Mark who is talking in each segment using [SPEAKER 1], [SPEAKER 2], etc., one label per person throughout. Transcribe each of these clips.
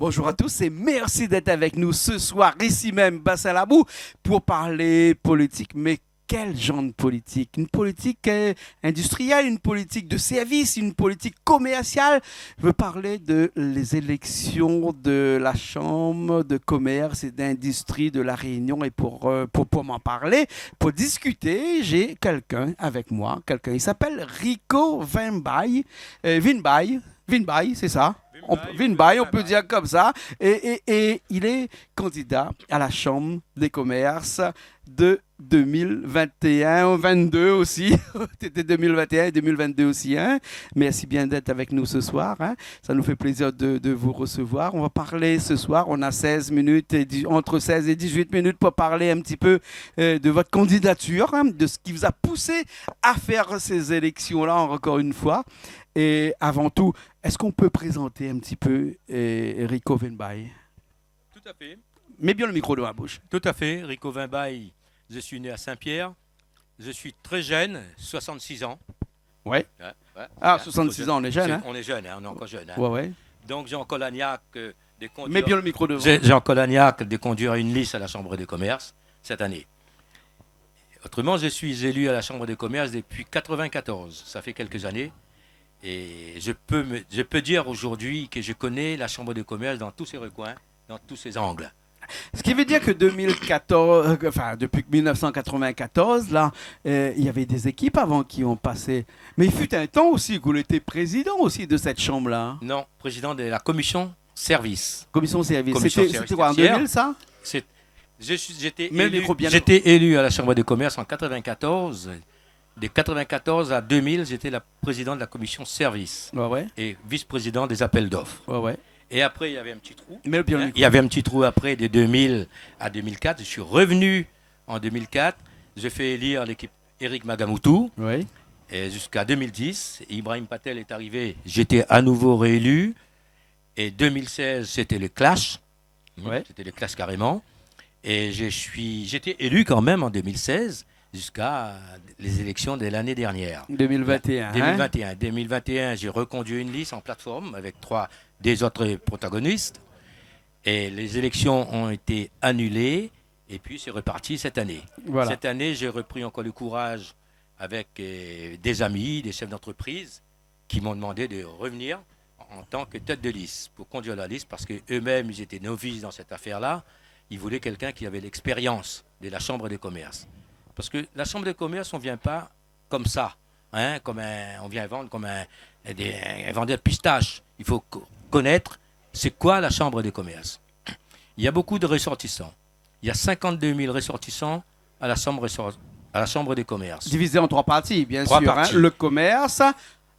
[SPEAKER 1] Bonjour à tous et merci d'être avec nous ce soir, ici même, Bassin Labou, pour parler politique. Mais quel genre de politique? Une politique industrielle, une politique de service, une politique commerciale. Je veux parler de les élections de la Chambre de commerce et d'industrie de La Réunion. Et pour m'en parler, pour discuter, j'ai quelqu'un avec moi. Il s'appelle Rico Vinbaille. Vinbaille, c'est ça? Vinbaille, on peut dire comme ça. Et il est candidat à la Chambre des commerces de 2021-22 aussi. C'était 2021 et 2022 aussi. Hein? Merci bien d'être avec nous ce soir. Hein? Ça nous fait plaisir de vous recevoir. On va parler ce soir. On a 16 minutes, entre 16 et 18 minutes pour parler un petit peu de votre candidature, hein, de ce qui vous a poussé à faire ces élections-là, encore une fois. Et avant tout, est-ce qu'on peut présenter un petit peu Rico Vinbaille?
[SPEAKER 2] Tout à fait.
[SPEAKER 1] Mets bien le micro de ma bouche.
[SPEAKER 2] Tout à fait. Rico Vinbaille, je suis né à Saint-Pierre. Je suis très jeune, 66 ans.
[SPEAKER 1] Ouais.
[SPEAKER 2] Ouais,
[SPEAKER 1] ah, 66 ans, on est jeune. Hein?
[SPEAKER 2] On est jeune, hein, on est encore jeune. Hein.
[SPEAKER 1] Ouais.
[SPEAKER 2] Donc j'ai encore l'agnac de conduire.
[SPEAKER 1] Mets bien le micro devant.
[SPEAKER 2] J'ai encore l'agnac de conduire une liste à la Chambre des commerces cette année. Autrement, je suis élu à la Chambre des commerces depuis 1994. Ça fait quelques années. Et je peux dire aujourd'hui que je connais la Chambre de commerce dans tous ses recoins, dans tous ses angles.
[SPEAKER 1] Ce qui veut dire que depuis 1994, là, il y avait des équipes avant qui ont passé. Mais il fut un temps aussi que vous étiez président aussi de cette chambre-là.
[SPEAKER 2] Non, président de la commission service.
[SPEAKER 1] Commission service. C'était quoi, en 2000, ça?
[SPEAKER 2] J'étais élu à la Chambre de commerce en 1994. De 1994 à 2000, j'étais le président de la commission service et vice-président des appels d'offres. Et après, il y avait un petit trou. Il y avait un petit trou après, de 2000 à 2004. Je suis revenu en 2004. J'ai fait élire l'équipe Éric Magamoutou. Et jusqu'à 2010, Ibrahim Patel est arrivé. J'étais à nouveau réélu. Et 2016, c'était le clash. C'était le clash carrément. Et j'étais élu quand même en 2016. Jusqu'à les élections de l'année dernière.
[SPEAKER 1] 2021.
[SPEAKER 2] 2021, j'ai reconduit une liste en plateforme avec des autres protagonistes. Et les élections ont été annulées. Et puis, c'est reparti cette année. Voilà. Cette année, j'ai repris encore le courage avec des amis, des chefs d'entreprise qui m'ont demandé de revenir en tant que tête de liste pour conduire la liste parce qu'eux-mêmes, ils étaient novices dans cette affaire-là. Ils voulaient quelqu'un qui avait l'expérience de la Chambre des commerces. Parce que la Chambre de commerce, on ne vient pas comme ça. Hein, on vient vendre comme un vendeur de pistaches. Il faut connaître c'est quoi la Chambre de commerce. Il y a beaucoup de ressortissants. Il y a 52 000 ressortissants à la Chambre des commerces.
[SPEAKER 1] Divisé en trois parties, bien sûr. Hein, le commerce,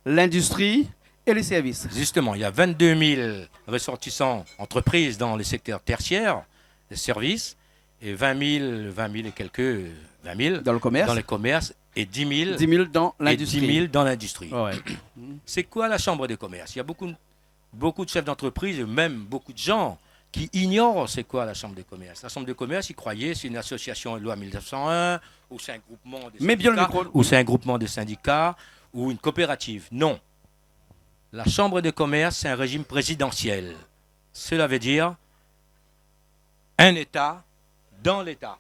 [SPEAKER 1] l'industrie et les services.
[SPEAKER 2] Justement, il y a 22 000 ressortissants entreprises dans le secteur tertiaire, les services, et 20 000 et quelques... 20 000
[SPEAKER 1] dans le
[SPEAKER 2] commerce et 10 000
[SPEAKER 1] dans l'industrie.
[SPEAKER 2] C'est quoi la Chambre des commerces? Il y a beaucoup de chefs d'entreprise et même beaucoup de gens qui ignorent c'est quoi la Chambre des commerces. La Chambre des commerces, ils croyaient c'est une association de loi 1901 ou c'est un groupement de syndicats ou une coopérative. Non. La Chambre des commerces, c'est un régime présidentiel. Cela veut dire un État dans l'État.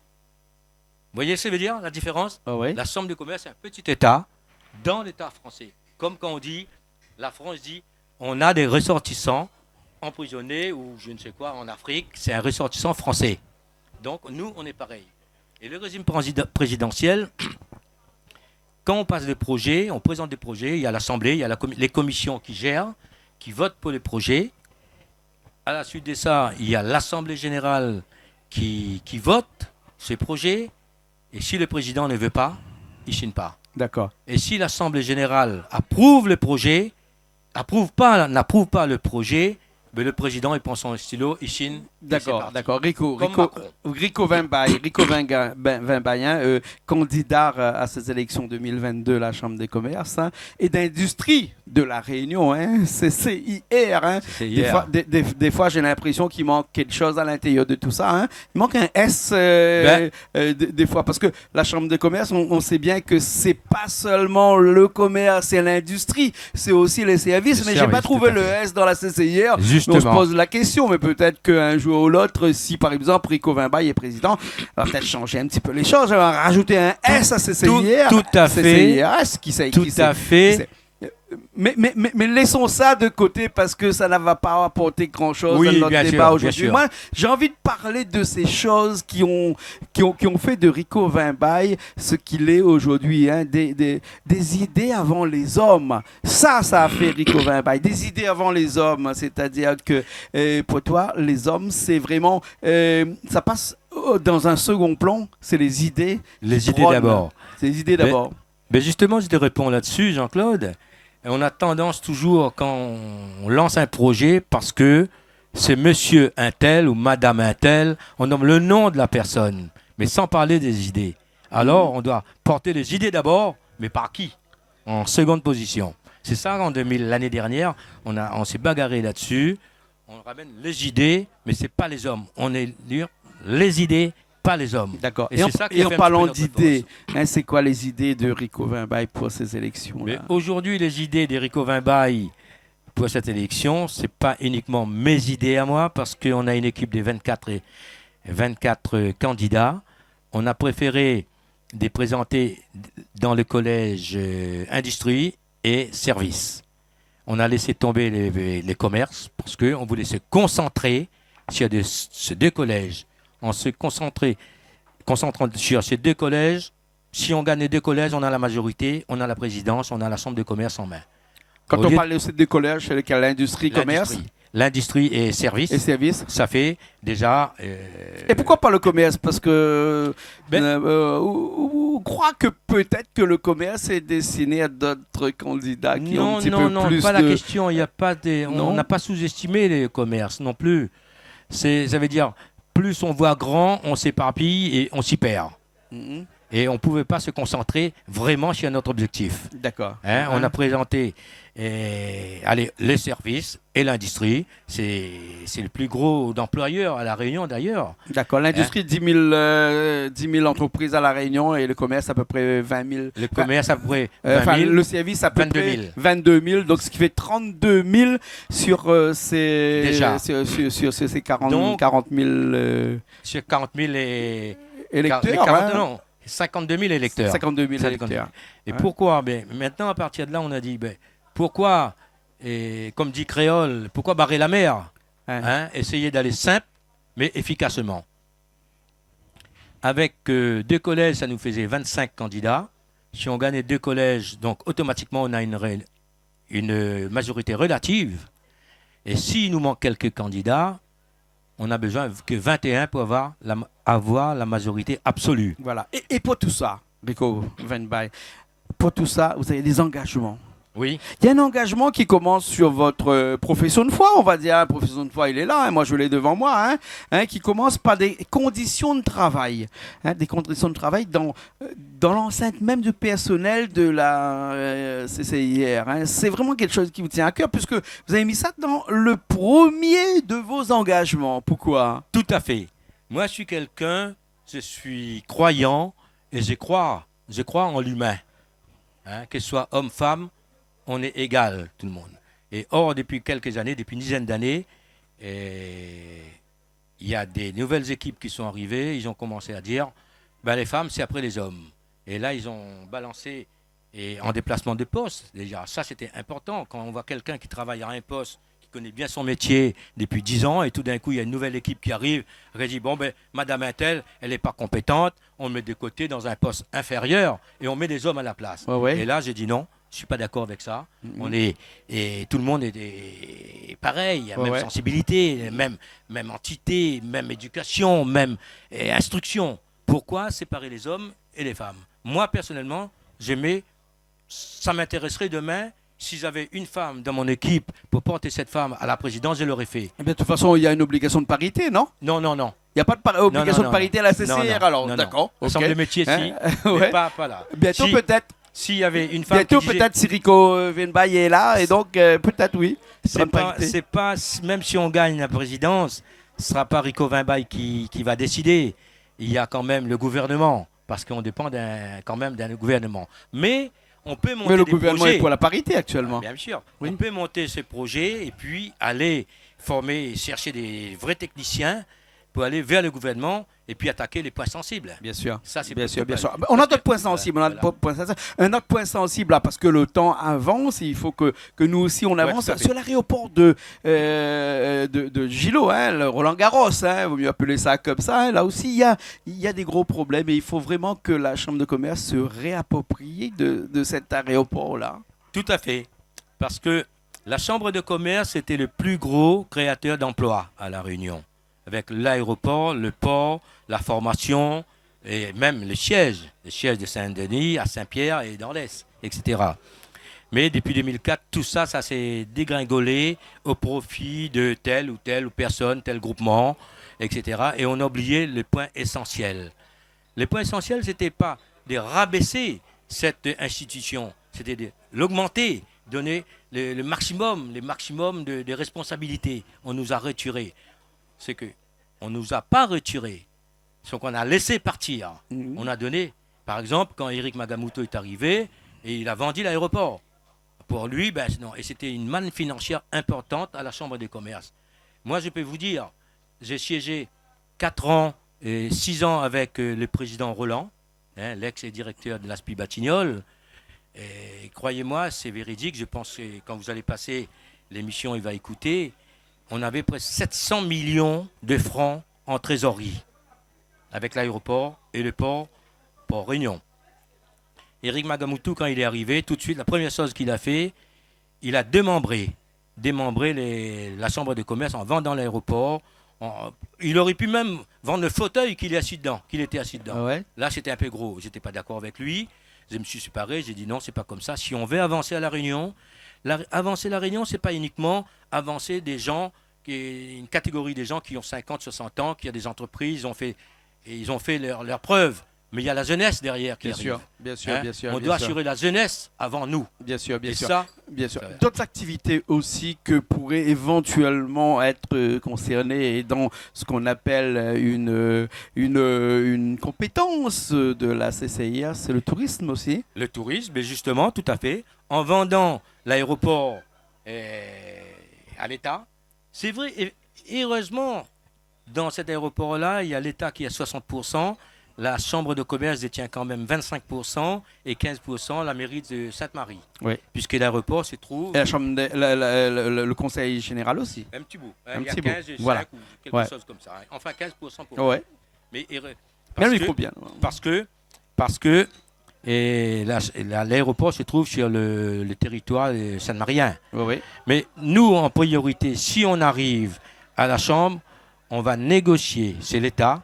[SPEAKER 2] Vous voyez ce que ça veut dire, la différence? La Chambre de commerce, c'est un petit État dans l'État français. Comme quand on dit, la France dit, on a des ressortissants emprisonnés ou je ne sais quoi en Afrique, c'est un ressortissant français. Donc nous, on est pareil. Et le régime présidentiel, quand on passe des projets, on présente des projets, il y a l'Assemblée, il y a les commissions qui gèrent, qui votent pour les projets. À la suite de ça, il y a l'Assemblée générale qui vote ces projets. Et si le président ne veut pas, il ne signe pas.
[SPEAKER 1] D'accord.
[SPEAKER 2] Et si l'Assemblée générale approuve le projet, n'approuve pas le projet, mais le président il prend son stylo, il signe.
[SPEAKER 1] D'accord. Rico Vinbaille, candidat à ces élections 2022 la Chambre des commerces et d'industrie de la Réunion, hein, CCIR. Hein. Des fois, j'ai l'impression qu'il manque quelque chose à l'intérieur de tout ça. Hein. Il manque un S des fois, parce que la Chambre de commerce, on sait bien que c'est pas seulement le commerce et l'industrie, c'est aussi les services. Mais j'ai pas trouvé le S dans la CCIR.
[SPEAKER 2] Justement.
[SPEAKER 1] On se pose la question, mais peut-être qu'un jour ou l'autre, si par exemple Rico Vimbaille est président, on va peut-être changer un petit peu les choses. On va rajouter un S à CCIR.
[SPEAKER 2] Tout à fait.
[SPEAKER 1] Tout à fait. Mais laissons ça de côté parce que ça ne va pas apporter grand-chose à notre débat aujourd'hui. Moi, j'ai envie de parler de ces choses qui ont fait de Rico Vimbaille ce qu'il est aujourd'hui. Hein, des idées avant les hommes. Ça a fait Rico Vimbaille. Des idées avant les hommes. C'est-à-dire que pour toi, les hommes, c'est vraiment... ça passe dans un second plan. C'est les idées.
[SPEAKER 2] Les idées d'abord.
[SPEAKER 1] C'est les idées d'abord.
[SPEAKER 2] Mais justement, je te réponds là-dessus, Jean-Claude. On a tendance toujours, quand on lance un projet, parce que c'est monsieur un tel ou madame un tel, on nomme le nom de la personne, mais sans parler des idées. Alors, on doit porter les idées d'abord, mais par qui? En seconde position. C'est ça, l'année dernière, on s'est bagarré là-dessus. On ramène les idées, mais ce n'est pas les hommes. On est les idées, pas les hommes.
[SPEAKER 1] D'accord. Et en parlant d'idées, hein, c'est quoi les idées de Rico Vimbaille pour ces élections?
[SPEAKER 2] Aujourd'hui, les idées de Rico Vimbaille pour cette élection, ce n'est pas uniquement mes idées à moi, parce qu'on a une équipe de 24 candidats. On a préféré les présenter dans le collège industrie et services. On a laissé tomber les commerces, parce qu'on voulait se concentrer sur ces deux collèges. En se concentrant sur ces deux collèges, si on gagne les deux collèges, on a la majorité, on a la présidence, on a la chambre de commerce en main.
[SPEAKER 1] Quand on parle de ces deux collèges, c'est lesquels? L'industrie, commerce?
[SPEAKER 2] L'industrie et services. Ça fait déjà...
[SPEAKER 1] Et pourquoi pas le commerce? Parce que on croit que peut-être que le commerce est destiné à d'autres candidats qui ont un petit peu plus de...
[SPEAKER 2] Non, pas la question. On n'a pas sous-estimé les commerces non plus. Ça veut dire... Plus on voit grand, on s'éparpille et on s'y perd. Et on ne pouvait pas se concentrer vraiment sur notre objectif.
[SPEAKER 1] D'accord.
[SPEAKER 2] On a présenté les services et l'industrie. C'est le plus gros d'employeurs à La Réunion d'ailleurs.
[SPEAKER 1] D'accord. L'industrie, 10 000 entreprises à La Réunion et le commerce à peu près 20 000.
[SPEAKER 2] Le commerce à peu près 20 000.
[SPEAKER 1] Le service à peu près 22 000. Donc ce qui fait 32 000 sur ces 40 000...
[SPEAKER 2] sur 40 000
[SPEAKER 1] électeurs.
[SPEAKER 2] 52 000 électeurs.
[SPEAKER 1] 52 000 électeurs.
[SPEAKER 2] Et pourquoi? Maintenant, à partir de là, on a dit, pourquoi, comme dit Créole, pourquoi barrer la mer? Essayer d'aller simple, mais efficacement. Avec deux collèges, ça nous faisait 25 candidats. Si on gagnait deux collèges, donc automatiquement, on a une majorité relative. Et s'il nous manque quelques candidats, on a besoin que 21 pour avoir la majorité absolue.
[SPEAKER 1] Voilà. Et pour tout ça, Rico Vimbaille, pour tout ça, vous avez des engagements.
[SPEAKER 2] Oui.
[SPEAKER 1] Il y a un engagement qui commence sur votre profession de foi, on va dire. Profession de foi, il est là, hein, moi je l'ai devant moi, qui commence par des conditions de travail. Des conditions de travail dans l'enceinte même du personnel de la CCIR. C'est vraiment quelque chose qui vous tient à cœur, puisque vous avez mis ça dans le premier de vos engagements. Pourquoi?
[SPEAKER 2] Tout à fait. Moi, je suis croyant et je crois en l'humain. Que ce soit homme, femme, on est égal, tout le monde. Et or, depuis quelques années, depuis une dizaine d'années, il y a des nouvelles équipes qui sont arrivées. Ils ont commencé à dire, les femmes, c'est après les hommes. Et là, ils ont balancé en déplacement de poste. Déjà, ça, c'était important. Quand on voit quelqu'un qui travaille à un poste, connaît bien son métier depuis 10 ans et tout d'un coup il y a une nouvelle équipe qui arrive, elle dit madame Intel, elle n'est pas compétente, on le met de côté dans un poste inférieur et on met des hommes à la place. Et là j'ai dit non, je ne suis pas d'accord avec ça. Et tout le monde est pareil, même sensibilité, même entité, même éducation, même instruction. Pourquoi séparer les hommes et les femmes? Moi personnellement, ça m'intéresserait demain. Si j'avais une femme dans mon équipe pour porter cette femme à la présidence, je l'aurais fait.
[SPEAKER 1] De toute façon, il y a une obligation de parité, non?
[SPEAKER 2] Non.
[SPEAKER 1] Il n'y a pas d'obligation de parité à la CCIR, alors? D'accord.
[SPEAKER 2] Ensemble de métiers, si, mais pas là.
[SPEAKER 1] Bientôt peut-être.
[SPEAKER 2] s'il y avait une femme
[SPEAKER 1] Bientôt,
[SPEAKER 2] qui disait,
[SPEAKER 1] peut-être Siriko Venbay est là, et donc peut-être oui.
[SPEAKER 2] c'est pas, même si on gagne la présidence, ce ne sera pas Rico Vinbaille qui va décider. Il y a quand même le gouvernement, parce qu'on dépend quand même d'un gouvernement. Mais on peut monter
[SPEAKER 1] le
[SPEAKER 2] des
[SPEAKER 1] gouvernement
[SPEAKER 2] projets.
[SPEAKER 1] est pour la parité actuellement.
[SPEAKER 2] Bien sûr.
[SPEAKER 1] Oui.
[SPEAKER 2] On peut monter ces projets et puis aller former, chercher des vrais techniciens pour aller vers le gouvernement et puis attaquer les points sensibles.
[SPEAKER 1] Bien sûr.
[SPEAKER 2] Ça, c'est
[SPEAKER 1] bien sûr.
[SPEAKER 2] pas-
[SPEAKER 1] On a d'autres points sensibles.
[SPEAKER 2] Voilà.
[SPEAKER 1] Un autre point sensible, là, parce que le temps avance, il faut que nous aussi on avance.
[SPEAKER 2] tout à fait.
[SPEAKER 1] Sur l'aéroport de Gilo, hein, le Roland-Garros, hein, vaut mieux appeler ça comme ça. Hein, là aussi, il y a des gros problèmes et il faut vraiment que la Chambre de commerce se réapproprie de cet aéroport-là.
[SPEAKER 2] Tout à fait. Parce que la Chambre de commerce était le plus gros créateur d'emplois à La Réunion. Avec l'aéroport, le port, la formation et même les sièges de Saint-Denis, à Saint-Pierre et dans l'Est, etc. Mais depuis 2004, tout ça, ça s'est dégringolé au profit de telle ou personne, tel groupement, etc. Et on a oublié le point essentiel. Le point essentiel, ce n'était pas de rabaisser cette institution, c'était de l'augmenter, donner le maximum de responsabilités. On nous a retiré. C'est qu'on ne nous a pas retiré. C'est qu'on a laissé partir. On a donné, par exemple, quand Éric Magamuto est arrivé, et il a vendu l'aéroport. Pour lui, non. Et c'était une manne financière importante à la Chambre des commerces. Moi, je peux vous dire, j'ai siégé 4 ans et 6 ans avec le président Roland, hein, l'ex-directeur de l'ASPI Batignolles. Et croyez-moi, c'est véridique. Je pense que quand vous allez passer l'émission, il va écouter. On avait presque 700 millions de francs en trésorerie avec l'aéroport et le port Réunion. Éric Magamutu, quand il est arrivé, tout de suite, la première chose qu'il a fait, il a démembré la chambre de commerce en vendant l'aéroport. Il aurait pu même vendre le fauteuil qu'il était assis dedans.
[SPEAKER 1] Ah ouais.
[SPEAKER 2] Là, c'était un peu gros. Je n'étais pas d'accord avec lui. Je me suis séparé. J'ai dit non, c'est pas comme ça. Si on veut avancer à La Réunion, avancer La Réunion, c'est pas uniquement avancer des gens, une catégorie des gens qui ont 50, 60 ans, qui ont des entreprises, ils ont fait leurs preuves. Mais il y a la jeunesse derrière qui arrive.
[SPEAKER 1] Bien sûr.
[SPEAKER 2] On doit assurer la jeunesse avant nous.
[SPEAKER 1] Bien sûr.
[SPEAKER 2] Ça,
[SPEAKER 1] D'autres activités aussi que pourraient éventuellement être concernées dans ce qu'on appelle une compétence de la CCIR, c'est le tourisme aussi.
[SPEAKER 2] Le tourisme, mais justement, tout à fait. En vendant l'aéroport à l'État, c'est vrai, et heureusement, dans cet aéroport-là, il y a l'État qui a 60%. La Chambre de commerce détient quand même 25% et 15% la mairie de Sainte-Marie.
[SPEAKER 1] Oui.
[SPEAKER 2] Puisque l'aéroport se trouve...
[SPEAKER 1] Et le conseil général aussi.
[SPEAKER 2] Un petit bout.
[SPEAKER 1] Un
[SPEAKER 2] il y a
[SPEAKER 1] petit
[SPEAKER 2] 15
[SPEAKER 1] bout.
[SPEAKER 2] et 5
[SPEAKER 1] Voilà.
[SPEAKER 2] ou quelque chose comme ça. Enfin, 15% pour
[SPEAKER 1] Ouais.
[SPEAKER 2] Mais parce que l'aéroport se trouve sur le territoire saint-marien.
[SPEAKER 1] Oui.
[SPEAKER 2] Mais nous, en priorité, si on arrive à la Chambre, on va négocier. C'est l'État.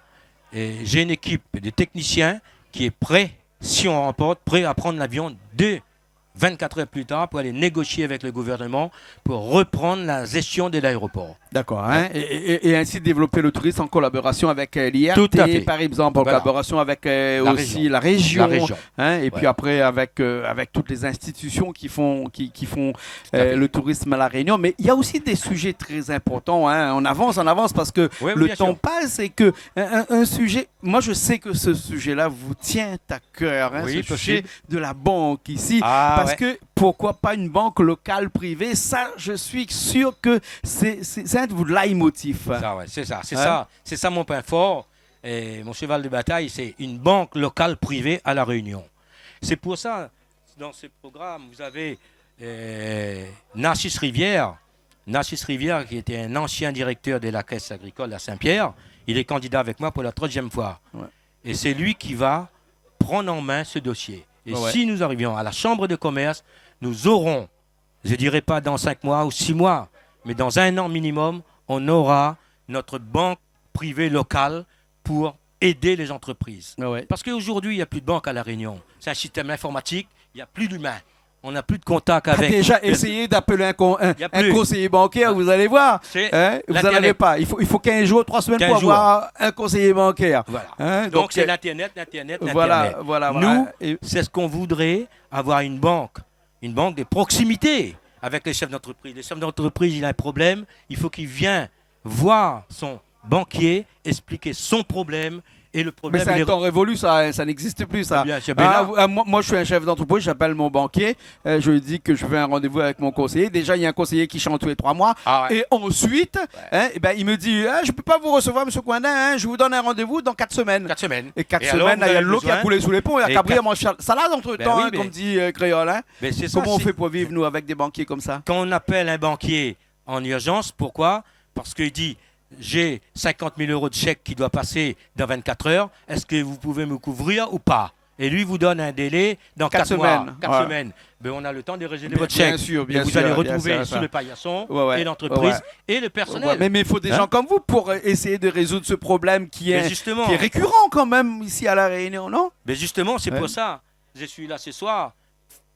[SPEAKER 2] Et j'ai une équipe de techniciens qui est prêt, si on remporte, prêt à prendre l'avion 24 heures plus tard pour aller négocier avec le gouvernement pour reprendre la gestion de l'aéroport.
[SPEAKER 1] D'accord. Hein? Et ainsi développer le tourisme en collaboration avec l'IRT,
[SPEAKER 2] Tout à fait.
[SPEAKER 1] par exemple, en collaboration avec aussi la région. Hein? Et puis après, avec toutes les institutions qui font le tourisme à La Réunion. Mais il y a aussi des sujets très importants. Hein? On avance parce que le temps passe et que un sujet... Moi, je sais que ce sujet-là vous tient à cœur. Hein?
[SPEAKER 2] Oui,
[SPEAKER 1] ce sujet de la banque ici. Parce que pourquoi pas une banque locale privée? Ça, je suis sûr que c'est un de vos leitmotifs.
[SPEAKER 2] C'est ça. C'est ça mon point fort. Et mon cheval de bataille, c'est une banque locale privée à La Réunion. C'est pour ça, dans ce programme, vous avez Narcisse Rivière. Narcisse Rivière, qui était un ancien directeur de la Caisse agricole à Saint-Pierre. Il est candidat avec moi pour la 3e fois. Ouais. Et c'est lui qui va prendre en main ce dossier. Et si nous arrivions à la Chambre de commerce, nous aurons, je ne dirais pas dans 5 mois ou 6 mois, mais dans 1 an minimum, on aura notre banque privée locale pour aider les entreprises. Parce qu'aujourd'hui, il n'y a plus de banque à La Réunion. C'est un système informatique, il n'y a plus d'humains. on n'a plus de contact avec.
[SPEAKER 1] Déjà, essayez d'appeler
[SPEAKER 2] Y a
[SPEAKER 1] un
[SPEAKER 2] plus.
[SPEAKER 1] conseiller bancaire, vous allez voir.
[SPEAKER 2] C'est
[SPEAKER 1] Vous n'en avez
[SPEAKER 2] l'Internet.
[SPEAKER 1] pas. Il faut 15 jours, 3 semaines
[SPEAKER 2] 15
[SPEAKER 1] pour
[SPEAKER 2] jours.
[SPEAKER 1] avoir un conseiller bancaire.
[SPEAKER 2] Voilà.
[SPEAKER 1] Hein,
[SPEAKER 2] Donc c'est
[SPEAKER 1] euh,
[SPEAKER 2] l'Internet.
[SPEAKER 1] voilà, voilà.
[SPEAKER 2] Nous,
[SPEAKER 1] Et-
[SPEAKER 2] c'est ce qu'on voudrait, avoir une banque de proximité avec les chefs d'entreprise. Les chefs d'entreprise, il a un problème, il faut qu'il vienne voir son banquier, expliquer son problème et le
[SPEAKER 1] Mais
[SPEAKER 2] problème.
[SPEAKER 1] c'est un temps révolu, ça n'existe plus, ça.
[SPEAKER 2] Bien sûr, mais là-
[SPEAKER 1] Moi, je suis un chef d'entreprise, j'appelle mon banquier, je lui dis que je veux un rendez-vous avec mon conseiller. Déjà, il y a un conseiller qui change tous les 3 mois.
[SPEAKER 2] Ah ouais.
[SPEAKER 1] Et ensuite, il me dit, je ne peux pas vous recevoir, M. Coindin, je vous donne un rendez-vous dans 4 semaines.
[SPEAKER 2] 4 semaines.
[SPEAKER 1] Et 4
[SPEAKER 2] Et alors,
[SPEAKER 1] semaines,
[SPEAKER 2] vous
[SPEAKER 1] il y a
[SPEAKER 2] avez
[SPEAKER 1] de l'eau qui a
[SPEAKER 2] besoin-
[SPEAKER 1] coulé sous les ponts, il y a
[SPEAKER 2] Et
[SPEAKER 1] qu'à briller
[SPEAKER 2] quatre-
[SPEAKER 1] mon salade entre-temps,
[SPEAKER 2] Ben oui,
[SPEAKER 1] comme
[SPEAKER 2] mais-
[SPEAKER 1] dit Créole. Hein.
[SPEAKER 2] Mais c'est ça,
[SPEAKER 1] Comment on
[SPEAKER 2] c'est-
[SPEAKER 1] fait pour vivre, nous, avec des banquiers comme ça?
[SPEAKER 2] Quand on appelle un banquier en urgence, pourquoi? Parce qu'il dit j'ai 50 000 euros de chèque qui doit passer dans 24 heures, est-ce que vous pouvez me couvrir ou pas? Et lui vous donne un délai dans 4 mois,
[SPEAKER 1] semaines.
[SPEAKER 2] 4
[SPEAKER 1] Ouais.
[SPEAKER 2] semaines. Mais on a le temps de réserver
[SPEAKER 1] Bien-
[SPEAKER 2] votre chèque.
[SPEAKER 1] bien sûr,
[SPEAKER 2] Et
[SPEAKER 1] bien
[SPEAKER 2] vous
[SPEAKER 1] sûr,
[SPEAKER 2] allez
[SPEAKER 1] bien
[SPEAKER 2] retrouver
[SPEAKER 1] sûr,
[SPEAKER 2] sous
[SPEAKER 1] ça.
[SPEAKER 2] le paillasson
[SPEAKER 1] Ouais.
[SPEAKER 2] et l'entreprise
[SPEAKER 1] Ouais.
[SPEAKER 2] et le personnel.
[SPEAKER 1] Ouais, mais il faut des
[SPEAKER 2] Hein?
[SPEAKER 1] gens comme vous pour essayer de résoudre ce problème qui
[SPEAKER 2] Mais
[SPEAKER 1] est,
[SPEAKER 2] justement,
[SPEAKER 1] qui est récurrent quand même ici à La Réunion, non?
[SPEAKER 2] c'est
[SPEAKER 1] Ouais.
[SPEAKER 2] pour ça que je suis là ce soir,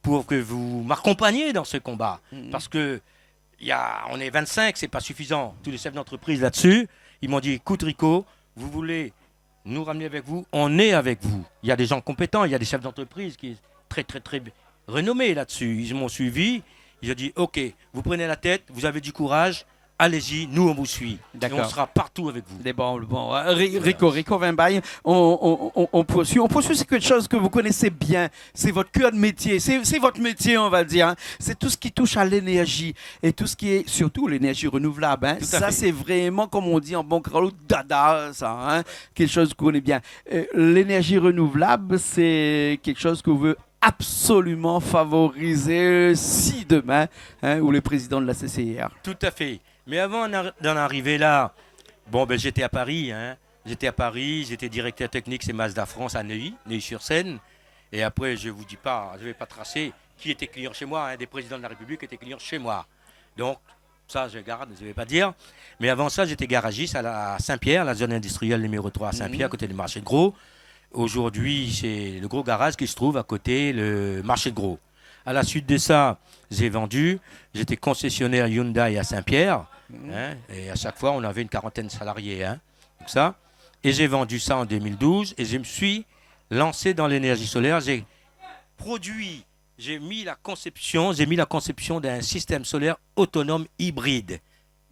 [SPEAKER 2] pour que vous m'accompagniez dans ce combat. Parce que on est 25, c'est pas suffisant. Tous les chefs d'entreprise là-dessus, ils m'ont dit, écoute Rico, vous voulez nous ramener avec vous, on est avec vous. Il y a des gens compétents, il y a des chefs d'entreprise qui sont très très très renommés là-dessus. Ils m'ont suivi, ils ont dit, ok, vous prenez la tête, vous avez du courage, allez-y, nous on vous suit. Et
[SPEAKER 1] D'accord.
[SPEAKER 2] on sera partout avec vous.
[SPEAKER 1] Bon. Rico Vimbaille, on poursuit. On poursuit, c'est quelque chose que vous connaissez bien. C'est votre cœur de métier. C'est votre métier, on va dire. Hein. C'est tout ce qui touche à l'énergie et tout ce qui est, surtout l'énergie renouvelable. Hein.
[SPEAKER 2] Tout à
[SPEAKER 1] Ça,
[SPEAKER 2] fait.
[SPEAKER 1] c'est vraiment, comme on dit en bon créole, dada, ça. Hein. Quelque chose que vous connaissez bien. L'énergie renouvelable, c'est quelque chose que vous voulez absolument favoriser si demain, ou le président de la CCIR.
[SPEAKER 2] Tout à fait. Mais avant d'en arriver là, j'étais à Paris. J'étais à Paris, j'étais directeur technique chez Mazda France à Neuilly-sur-Seine. Et après, je ne vous dis pas, je ne vais pas tracer qui était client chez moi. Un des présidents de la République était client chez moi. Donc, ça, je garde, je ne vais pas dire. Mais avant ça, j'étais garagiste à Saint-Pierre, la zone industrielle numéro 3 à Saint-Pierre, à côté du marché de Gros. Aujourd'hui, c'est le gros garage qui se trouve à côté le marché de Gros. À la suite de ça, j'ai vendu. J'étais concessionnaire Hyundai à Saint-Pierre. Et à chaque fois, on avait une quarantaine de salariés. Donc ça. Et j'ai vendu ça en 2012. Et je me suis lancé dans l'énergie solaire. J'ai mis la conception d'un système solaire autonome hybride.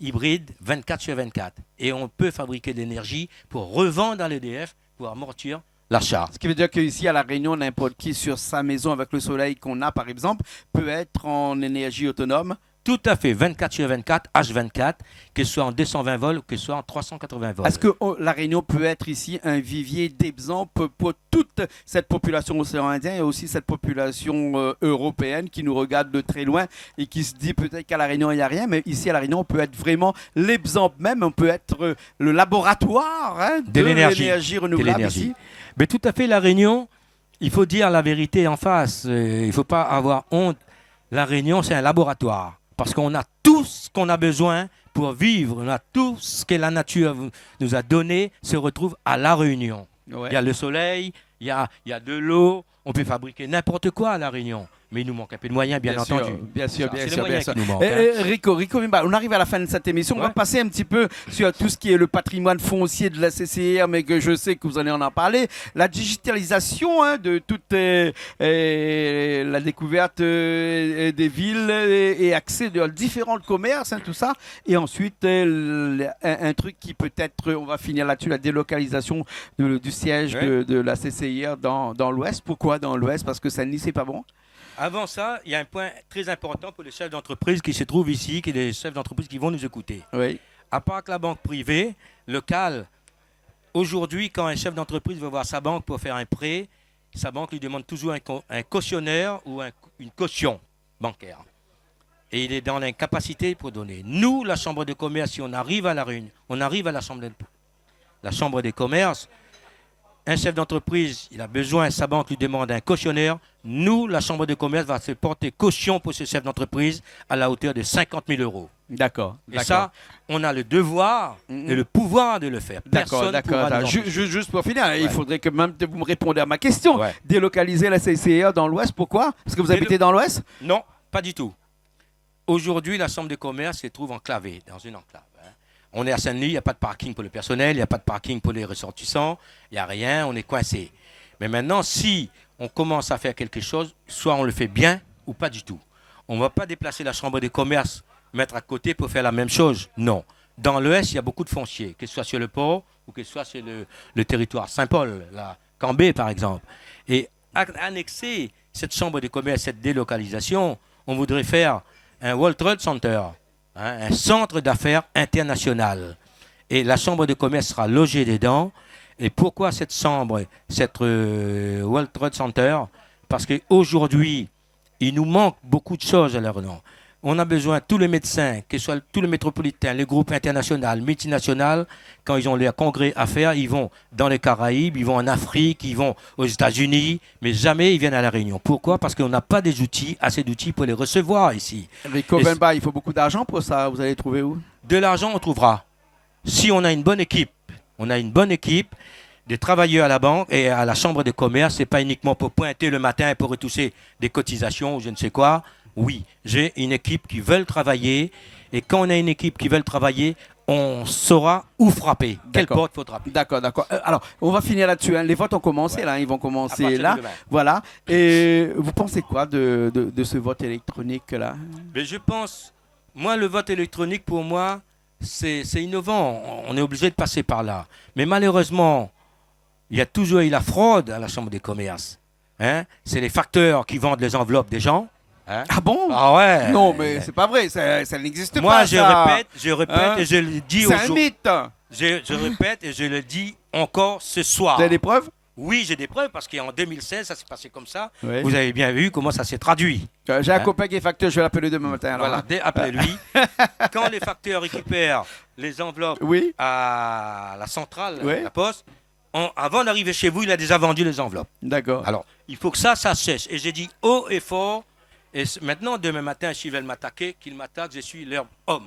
[SPEAKER 2] Hybride 24/24. Et on peut fabriquer de l'énergie pour revendre à l'EDF pour amortir l'achat.
[SPEAKER 1] Ce qui veut dire qu'ici à La Réunion, n'importe qui sur sa maison avec le soleil qu'on a par exemple peut être en énergie autonome.
[SPEAKER 2] Tout à fait, 24/24, H24, que ce soit en 220 volts ou que ce soit en 380 volts.
[SPEAKER 1] Est-ce que La Réunion peut être ici un vivier d'exemple pour toute cette population océan Indien et aussi cette population européenne qui nous regarde de très loin et qui se dit peut-être qu'à La Réunion il n'y a rien, mais ici à La Réunion on peut être vraiment l'exemple même, on peut être le laboratoire de l'énergie renouvelable ici.
[SPEAKER 2] Mais tout à fait, La Réunion, il faut dire la vérité en face, il ne faut pas avoir honte. La Réunion, c'est un laboratoire. Parce qu'on a tout ce qu'on a besoin pour vivre. On a tout ce que la nature nous a donné se retrouve à La Réunion.
[SPEAKER 1] Ouais.
[SPEAKER 2] Il y a le soleil, il y a de l'eau. On peut fabriquer n'importe quoi à La Réunion. Mais il nous manque un peu de moyens, bien entendu.
[SPEAKER 1] Bien sûr.
[SPEAKER 2] C'est les moyens qui nous manquent.
[SPEAKER 1] Rico Vimba, on arrive à la fin de cette émission. On va passer un petit peu sur tout ce qui est le patrimoine foncier de la CCIR, mais que je sais que vous allez en parler. La digitalisation de toute la découverte des villes et accès de différents commerces, tout ça. Et ensuite, un truc qui peut être, on va finir là-dessus, la délocalisation du siège de la CCIR dans l'Ouest. Pourquoi dans l'Ouest? Parce que Saint-Denis, c'est pas bon?
[SPEAKER 2] Avant ça, il y a un point très important pour les chefs d'entreprise qui se trouvent ici, qui sont des chefs d'entreprise qui vont nous écouter.
[SPEAKER 1] Oui.
[SPEAKER 2] À part que la banque privée, locale, aujourd'hui, quand un chef d'entreprise veut voir sa banque pour faire un prêt, sa banque lui demande toujours un cautionnaire ou une caution bancaire. Et il est dans l'incapacité pour donner. Nous, la Chambre de commerce, si on arrive à la Réunion, on arrive à la Chambre des commerces, un chef d'entreprise, il a besoin, sa banque lui demande un cautionnaire. Nous, la Chambre de commerce, va se porter caution pour ce chef d'entreprise à la hauteur de 50 000 euros.
[SPEAKER 1] D'accord.
[SPEAKER 2] Et ça, on a le devoir et le pouvoir de le faire.
[SPEAKER 1] D'accord, d'accord. Juste pour finir, il faudrait que même vous me répondiez à ma question.
[SPEAKER 2] Ouais.
[SPEAKER 1] Délocaliser la CCIR dans l'Ouest, pourquoi? Parce que vous habitez dans l'Ouest?
[SPEAKER 2] Non, pas du tout. Aujourd'hui, la Chambre de commerce se trouve enclavée, dans une enclave. On est à Saint-Denis, il n'y a pas de parking pour le personnel, il n'y a pas de parking pour les ressortissants, il n'y a rien, on est coincé. Mais maintenant, si on commence à faire quelque chose, soit on le fait bien ou pas du tout. On ne va pas déplacer la Chambre de commerce, mettre à côté pour faire la même chose. Non. Dans l'Ouest, il y a beaucoup de fonciers, que ce soit sur le port ou que ce soit sur le territoire Saint-Paul, la Cambé par exemple. Et annexer cette Chambre de commerce, cette délocalisation, on voudrait faire un World Trade Center, un centre d'affaires international. Et la Chambre de commerce sera logée dedans. Et pourquoi cette chambre, cette World Trade Center? Parce qu'aujourd'hui, il nous manque beaucoup de choses à leur nom. On a besoin, tous les médecins, que ce soit tous les métropolitains, les groupes internationaux, multinationaux, quand ils ont leur congrès à faire, ils vont dans les Caraïbes, ils vont en Afrique, ils vont aux États-Unis, mais jamais ils viennent à La Réunion. Pourquoi? Parce qu'on n'a pas des outils, assez d'outils pour les recevoir ici.
[SPEAKER 1] Rico Vemba, il faut beaucoup d'argent pour ça. Vous allez trouver où?
[SPEAKER 2] De l'argent, on trouvera. Si on a une bonne équipe, des travailleurs à la banque et à la chambre de commerce, c'est pas uniquement pour pointer le matin et pour retoucher des cotisations ou je ne sais quoi. Oui, j'ai une équipe qui veut travailler et quand on a une équipe qui veut travailler, on saura où frapper. Quelle porte il faudra.
[SPEAKER 1] D'accord. Alors, on va finir là-dessus. Les votes ont commencé, là. Ils vont commencer là. Voilà. Et vous pensez quoi de ce vote électronique-là?
[SPEAKER 2] Mais je pense, moi, le vote électronique, pour moi, c'est innovant. On est obligé de passer par là. Mais malheureusement, il y a toujours eu la fraude à la Chambre des commerces. C'est les facteurs qui vendent les enveloppes des gens.
[SPEAKER 1] Ah bon?
[SPEAKER 2] Ah ouais.
[SPEAKER 1] Non, mais c'est pas vrai, ça n'existe pas.
[SPEAKER 2] Moi, je répète et je le dis
[SPEAKER 1] aujourd'hui. C'est un mythe.
[SPEAKER 2] Je répète et je le dis encore ce soir.
[SPEAKER 1] Vous avez des preuves?
[SPEAKER 2] Oui, j'ai des preuves parce qu'en 2016, ça s'est passé comme ça.
[SPEAKER 1] Oui.
[SPEAKER 2] Vous avez bien vu comment ça s'est traduit.
[SPEAKER 1] J'ai un copain qui est facteur, je vais l'appeler demain matin. Alors.
[SPEAKER 2] Voilà, appelez-lui. Quand les facteurs récupèrent les enveloppes à la centrale, la poste, avant d'arriver chez vous, il a déjà vendu les enveloppes.
[SPEAKER 1] D'accord.
[SPEAKER 2] Alors, il faut que ça cesse. Et j'ai dit haut et fort. Et maintenant, demain matin, s'ils veulent m'attaquer, qu'ils m'attaquent, je suis leur homme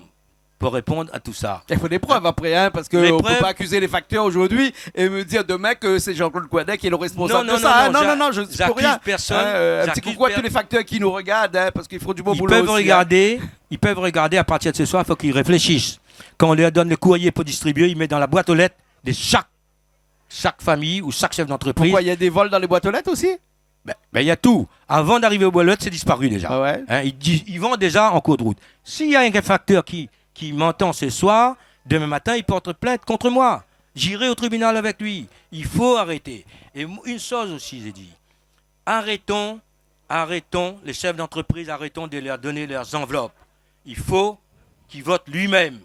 [SPEAKER 2] pour répondre à tout ça.
[SPEAKER 1] Il faut des preuves après, parce qu'on ne peut pas accuser les facteurs aujourd'hui et me dire demain que c'est Jean-Claude Coadec qui est le responsable de ça. Non, je ne sais rien.
[SPEAKER 2] Personne.
[SPEAKER 1] Un petit coucou à tous les facteurs qui nous regardent, parce qu'ils font du bon boulot aussi.
[SPEAKER 2] Ils peuvent regarder à partir de ce soir, il faut qu'ils réfléchissent. Quand on leur donne le courrier pour distribuer, ils mettent dans la boîte aux lettres de chaque famille ou chaque chef d'entreprise.
[SPEAKER 1] Pourquoi il y a des vols dans les boîtes aux lettres aussi?
[SPEAKER 2] Il y a tout. Avant d'arriver aux boîtes aux lettres, c'est disparu déjà.
[SPEAKER 1] Ah ouais?
[SPEAKER 2] Ils vont déjà en cours de route. S'il y a un facteur qui m'entend ce soir, demain matin, il porte plainte contre moi. J'irai au tribunal avec lui. Il faut arrêter. Et une chose aussi, j'ai dit. Arrêtons, les chefs d'entreprise, arrêtons de leur donner leurs enveloppes. Il faut qu'ils votent lui-même.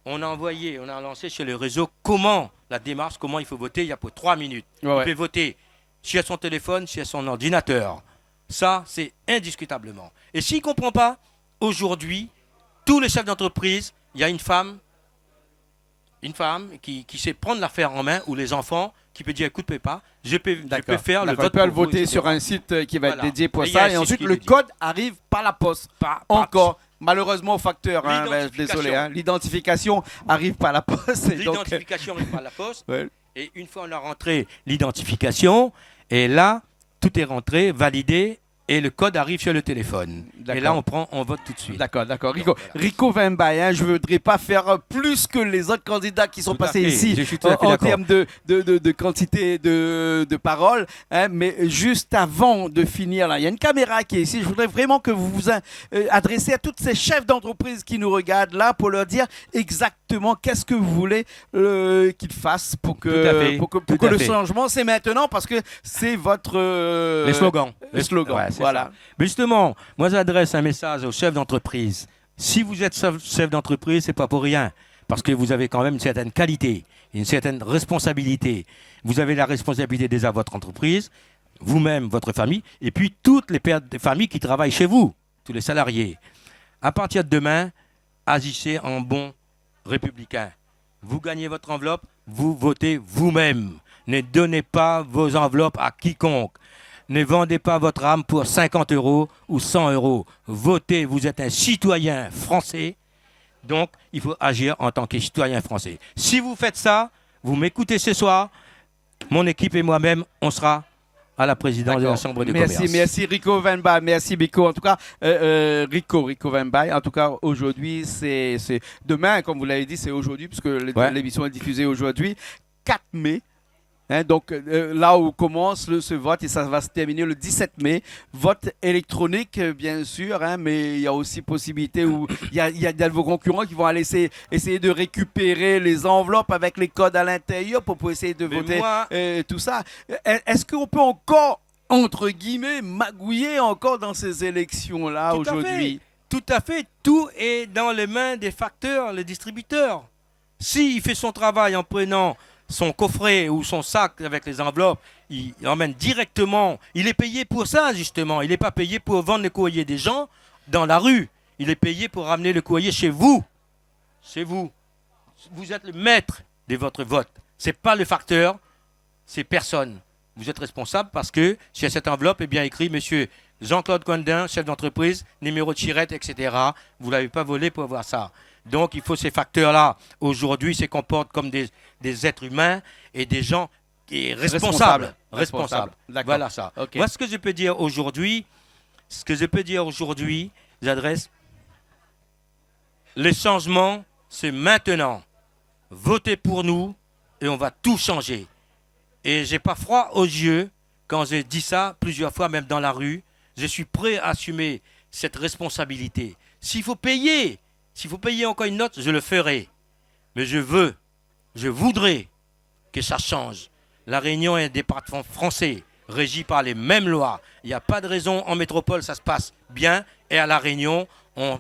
[SPEAKER 2] On a lancé sur le réseau comment il faut voter. Il y a pour 3 minutes. Il peut voter sur son téléphone, sur son ordinateur. Ça, c'est indiscutablement. Et s'il ne comprend pas, aujourd'hui, tous les chefs d'entreprise, il y a une femme qui sait prendre l'affaire en main, ou les enfants, qui peut dire, écoute, papa, je peux faire le vote.
[SPEAKER 1] On peut le voter sur un site qui va être dédié pour ça. Et ensuite, le code arrive par la poste. Encore. Malheureusement, au facteur, désolé, l'identification arrive par la poste.
[SPEAKER 2] L'identification arrive par la poste. Et une fois on a rentré l'identification, et là, tout est rentré, validé, et le code arrive sur le téléphone. Et là, on vote tout de suite.
[SPEAKER 1] D'accord. Rico Vemba, je ne voudrais pas faire plus que les autres candidats qui sont passés ici en termes de quantité de paroles. Mais juste avant de finir, là, il y a une caméra qui est ici. Je voudrais vraiment que vous vous adressiez à tous ces chefs d'entreprise qui nous regardent là pour leur dire exactement qu'est-ce que vous voulez qu'ils fassent pour que le changement, c'est maintenant, parce que c'est votre...
[SPEAKER 2] les slogans.
[SPEAKER 1] Ouais, voilà.
[SPEAKER 2] Mais justement, moi j'adresse un message aux chefs d'entreprise. Si vous êtes chef d'entreprise, c'est pas pour rien. Parce que vous avez quand même une certaine qualité, une certaine responsabilité. Vous avez la responsabilité déjà de votre entreprise, vous-même, votre famille, et puis toutes les pères de famille qui travaillent chez vous, tous les salariés. À partir de demain, agissez en bon républicain. Vous gagnez votre enveloppe, vous votez vous-même. Ne donnez pas vos enveloppes à quiconque. Ne vendez pas votre âme pour 50 € ou 100 €. Votez, vous êtes un citoyen français. Donc, il faut agir en tant que citoyen français. Si vous faites ça, vous m'écoutez ce soir, mon équipe et moi-même, on sera à la présidence de la Chambre de commerce.
[SPEAKER 1] Merci Rico Venbay, merci Biko. En tout cas, Rico Venbay. En tout cas, aujourd'hui, c'est demain, comme vous l'avez dit, c'est aujourd'hui, puisque l'émission est diffusée aujourd'hui, 4 mai. Hein, donc là où commence ce vote et ça va se terminer le 17 mai. Vote électronique, bien sûr, hein, mais il y a aussi possibilité où il y a de vos concurrents qui vont aller essayer de récupérer les enveloppes avec les codes à l'intérieur pour essayer de voter tout ça. Est-ce qu'on peut encore, entre guillemets, magouiller encore dans ces élections-là aujourd'hui?
[SPEAKER 2] Tout à fait. Tout est dans les mains des facteurs, les distributeurs. S'il fait son travail en prenant son coffret ou son sac avec les enveloppes, il emmène directement. Il est payé pour ça, justement. Il n'est pas payé pour vendre le courrier des gens dans la rue. Il est payé pour ramener le courrier chez vous. Chez vous. Vous êtes le maître de votre vote. Ce n'est pas le facteur, c'est personne. Vous êtes responsable parce que sur cette enveloppe est bien écrit Monsieur Jean-Claude Condin, chef d'entreprise, numéro de chirette, etc. Vous ne l'avez pas volé pour avoir ça. Donc, il faut ces facteurs-là, aujourd'hui, se comportent comme des êtres humains et des gens responsables. Voilà ça. Okay. Moi, ce que je peux dire aujourd'hui, j'adresse, le changement, c'est maintenant. Votez pour nous et on va tout changer. Et je n'ai pas froid aux yeux quand je dis ça plusieurs fois, même dans la rue. Je suis prêt à assumer cette responsabilité. S'il faut payer encore une note, je le ferai. Mais je voudrais que ça change. La Réunion est un département français, régi par les mêmes lois. Il n'y a pas de raison, en métropole, ça se passe bien. Et à La Réunion, il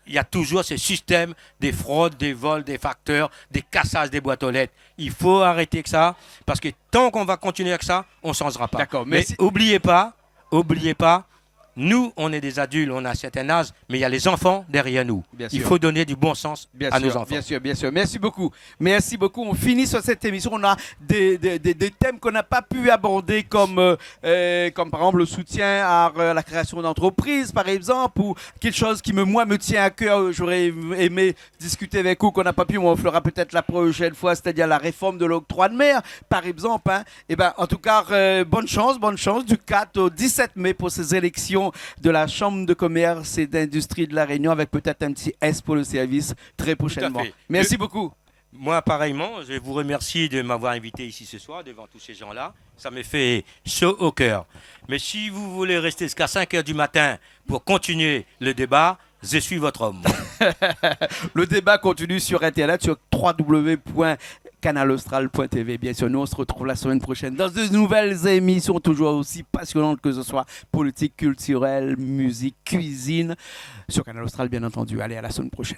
[SPEAKER 2] y a toujours ce système des fraudes, des vols, des facteurs, des cassages des boîtes aux lettres. Il faut arrêter avec ça, parce que tant qu'on va continuer avec ça, on ne changera pas.
[SPEAKER 1] D'accord,
[SPEAKER 2] mais oubliez pas, nous, on est des adultes, on a un certain âge, mais il y a les enfants derrière nous. Il faut donner du bon sens à nos enfants.
[SPEAKER 1] Bien sûr. Merci beaucoup. On finit sur cette émission. On a des thèmes qu'on n'a pas pu aborder, comme par exemple le soutien à la création d'entreprises, par exemple, ou quelque chose qui me tient à cœur. J'aurais aimé discuter avec vous, qu'on n'a pas pu, mais on le fera peut-être la prochaine fois, c'est-à-dire la réforme de l'octroi de mer, par exemple. Hein. Et ben, en tout cas, bonne chance du 4 au 17 mai pour ces élections de la Chambre de commerce et d'industrie de La Réunion, avec peut-être un petit S pour le service très prochainement. Merci beaucoup.
[SPEAKER 2] Moi, pareillement, je vous remercie de m'avoir invité ici ce soir devant tous ces gens-là. Ça me fait chaud au cœur. Mais si vous voulez rester jusqu'à 5 h du matin pour continuer le débat, je suis votre homme.
[SPEAKER 1] Le débat continue sur Internet, sur www.canalaustral.tv. Bien sûr, nous, on se retrouve la semaine prochaine dans de nouvelles émissions, toujours aussi passionnantes, que ce soit politique, culturelle, musique, cuisine, sur Canal Austral, bien entendu. Allez, à la semaine prochaine.